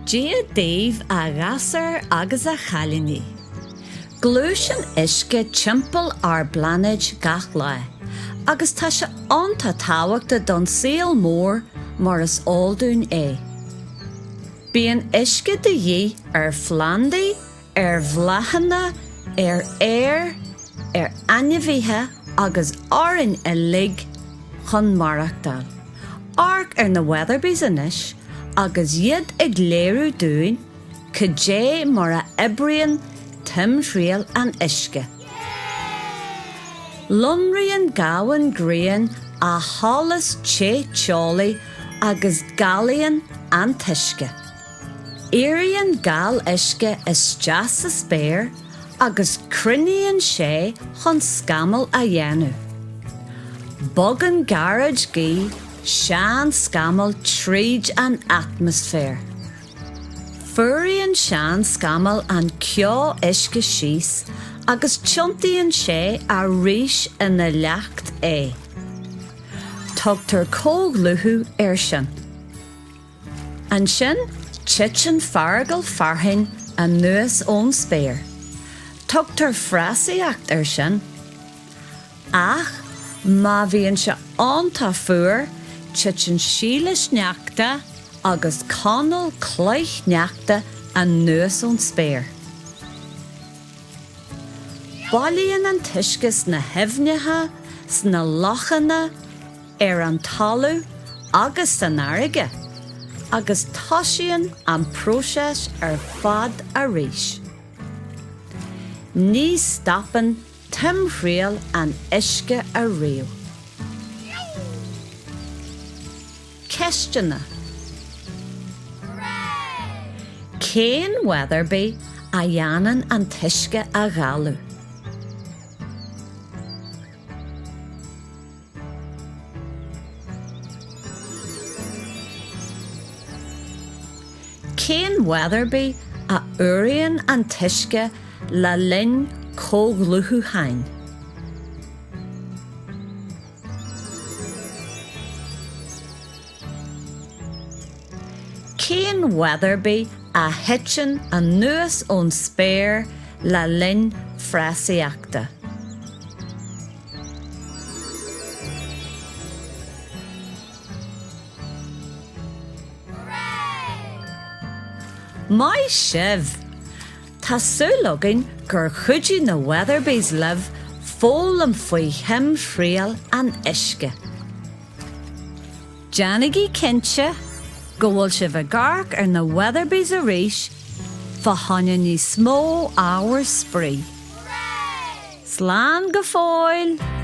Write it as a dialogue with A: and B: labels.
A: Dia Dave a gasar agus a chalini. Glúsin isce timpeall ar blanid gach le, agus tá se ionta táhaachta don saol mór mar is áldún é. Bíonn isce de dhí ar Flandaí, ar bhlachanna, ar air, ar ainmhíthe agus áireann a lig chun marachtal. Arc ar na Weatherbies inis, agus iad ag léirú dúin, cé mar a ibrion Timthriall an Uisce. Lunraíonn gawan grian a hálas ché teolaí agus galíonn an tuisce. Iríonn gal Uisce is deas a spéir agus cruinníonn sé chun scamal a dhéanamh. Bogan garage gí sean scamal tríd an atmosfér. Fuiríonn sean scamal an ceá Uisce síos agus tiontaíonn sé a rís ina leacht é. Tugtar cóglúthú ar sin. An sin, titsin fargal farthain a nuas ón spéir. Tugtar freasaíocht ar sin. Ach, má bhíonn se ionta fuair, titsin sílis neachta agus canal cloich neachta a nuas ón spéir. Bailíonn an tuisce na himhnithe, sna lochanna, ar an talú agus san airige, agus toisíonn an próiseas ar fad a rís. Ní stoppan Timthriall an Uisce a riamh. Ceistena. Cén Weatherby a dhéanann an tuisce a ghalú. Cén Weatherby a uiríonn an tuisce le linn cóglúthú hain. Cén Weatherby a hitsin a nuas ón spéir le linn freasaíochta. Mai sibh, tá súlógin gur chuidí na Weatherbies libh fólam faoi Timthriall an Uisce. Janigí cinse, go bhfuil sibh a gcarc ar na Weatherbies a rís, fa tháinig ní smó ábhar spraoi. Slán go fóill!